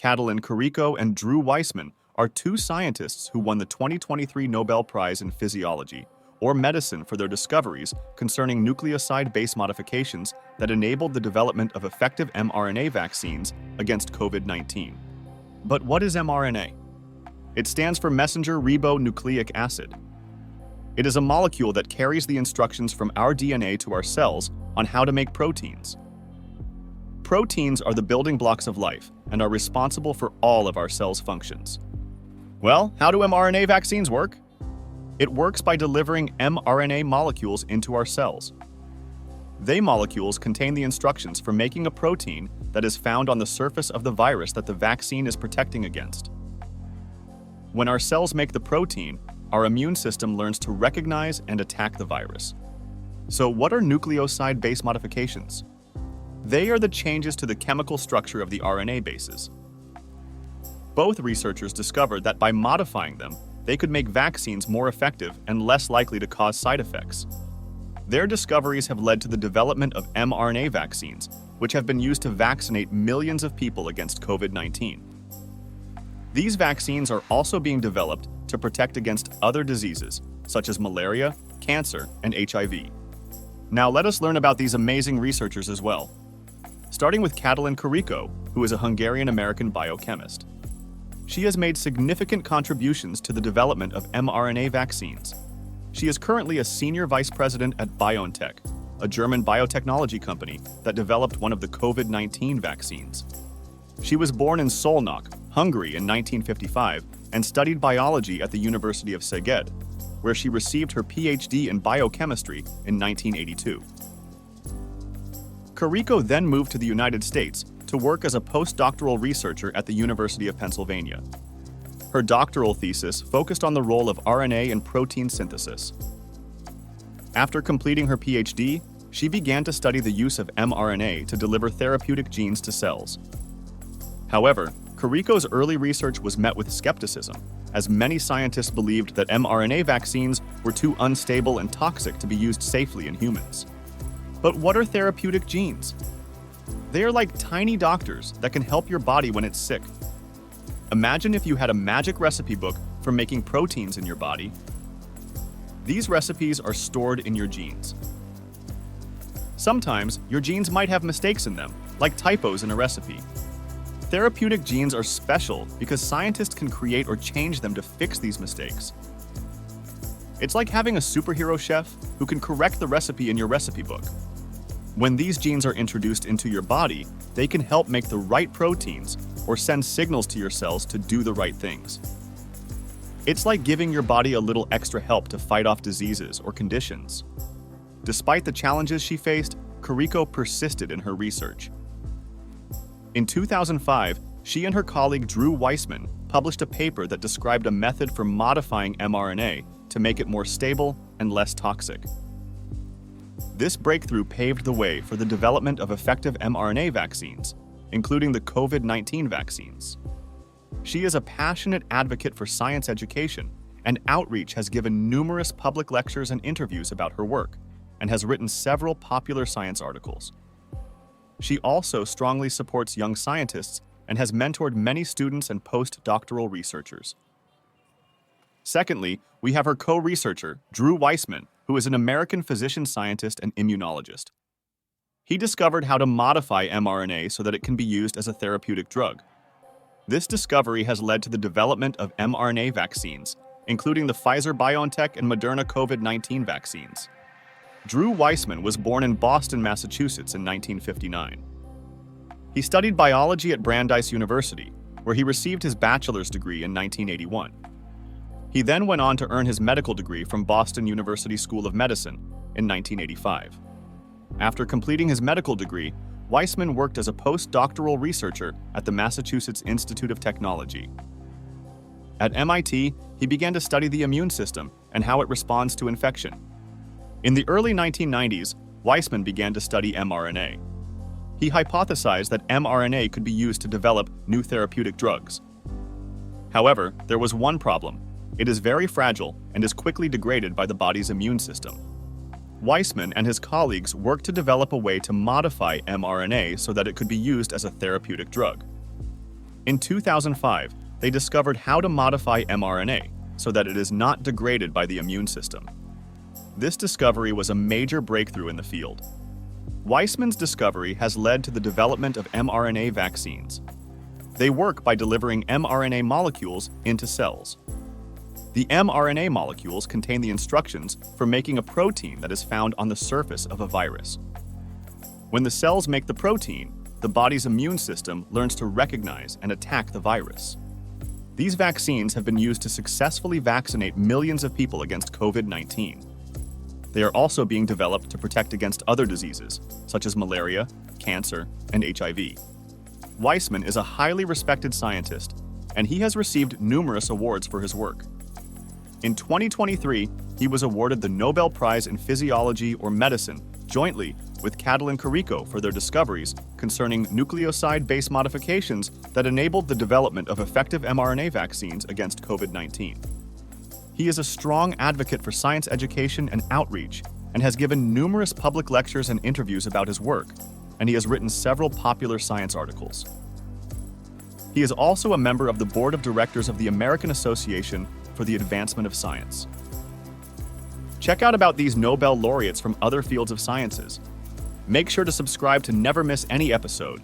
Katalin Kariko and Drew Weissman are two scientists who won the 2023 Nobel Prize in Physiology, or medicine, for their discoveries concerning nucleoside base modifications that enabled the development of effective mRNA vaccines against COVID-19. But what is mRNA? It stands for messenger ribonucleic acid. It is a molecule that carries the instructions from our DNA to our cells on how to make proteins. Proteins are the building blocks of life and are responsible for all of our cells' functions. Well, how do mRNA vaccines work? It works by delivering mRNA molecules into our cells. They molecules contain the instructions for making a protein that is found on the surface of the virus that the vaccine is protecting against. When our cells make the protein, our immune system learns to recognize and attack the virus. So what are nucleoside base modifications? They are the changes to the chemical structure of the RNA bases. Both researchers discovered that by modifying them, they could make vaccines more effective and less likely to cause side effects. Their discoveries have led to the development of mRNA vaccines, which have been used to vaccinate millions of people against COVID-19. These vaccines are also being developed to protect against other diseases, such as malaria, cancer, and HIV. Now let us learn about these amazing researchers as well. Starting with Katalin Kariko, who is a Hungarian-American biochemist. She has made significant contributions to the development of mRNA vaccines. She is currently a senior vice president at BioNTech, a German biotechnology company that developed one of the COVID-19 vaccines. She was born in Szolnok, Hungary in 1955 and studied biology at the University of Szeged, where she received her PhD in biochemistry in 1982. Kariko then moved to the United States to work as a postdoctoral researcher at the University of Pennsylvania. Her doctoral thesis focused on the role of RNA in protein synthesis. After completing her PhD, she began to study the use of mRNA to deliver therapeutic genes to cells. However, Kariko's early research was met with skepticism, as many scientists believed that mRNA vaccines were too unstable and toxic to be used safely in humans. But what are therapeutic genes? They are like tiny doctors that can help your body when it's sick. Imagine if you had a magic recipe book for making proteins in your body. These recipes are stored in your genes. Sometimes, your genes might have mistakes in them, like typos in a recipe. Therapeutic genes are special because scientists can create or change them to fix these mistakes. It's like having a superhero chef who can correct the recipe in your recipe book. When these genes are introduced into your body, they can help make the right proteins or send signals to your cells to do the right things. It's like giving your body a little extra help to fight off diseases or conditions. Despite the challenges she faced, Kariko persisted in her research. In 2005, she and her colleague Drew Weissman published a paper that described a method for modifying mRNA to make it more stable and less toxic. This breakthrough paved the way for the development of effective mRNA vaccines, including the COVID-19 vaccines. She is a passionate advocate for science education, and outreach has given numerous public lectures and interviews about her work, and has written several popular science articles. She also strongly supports young scientists and has mentored many students and postdoctoral researchers. Secondly, we have her co-researcher, Drew Weissman, who is an American physician scientist and immunologist. He discovered how to modify mRNA so that it can be used as a therapeutic drug. This discovery has led to the development of mRNA vaccines, including the Pfizer-BioNTech and Moderna COVID-19 vaccines. Drew Weissman was born in Boston, Massachusetts in 1959. He studied biology at Brandeis University, where he received his bachelor's degree in 1981. He then went on to earn his medical degree from Boston University School of Medicine in 1985. After completing his medical degree, Weissman worked as a postdoctoral researcher at the Massachusetts Institute of Technology. At MIT, he began to study the immune system and how it responds to infection. In the early 1990s, Weissman began to study mRNA. He hypothesized that mRNA could be used to develop new therapeutic drugs. However, there was one problem. It is very fragile and is quickly degraded by the body's immune system. Weissman and his colleagues worked to develop a way to modify mRNA so that it could be used as a therapeutic drug. In 2005, they discovered how to modify mRNA so that it is not degraded by the immune system. This discovery was a major breakthrough in the field. Weissman's discovery has led to the development of mRNA vaccines. They work by delivering mRNA molecules into cells. The mRNA molecules contain the instructions for making a protein that is found on the surface of a virus. When the cells make the protein, the body's immune system learns to recognize and attack the virus. These vaccines have been used to successfully vaccinate millions of people against COVID-19. They are also being developed to protect against other diseases, such as malaria, cancer, and HIV. Weissman is a highly respected scientist, and he has received numerous awards for his work. In 2023, he was awarded the Nobel Prize in Physiology or Medicine jointly with Katalin Kariko for their discoveries concerning nucleoside base modifications that enabled the development of effective mRNA vaccines against COVID-19. He is a strong advocate for science education and outreach and has given numerous public lectures and interviews about his work, and he has written several popular science articles. He is also a member of the board of directors of the American Association for the Advancement of Science. Check out about these Nobel laureates from other fields of sciences. Make sure to subscribe to never miss any episode,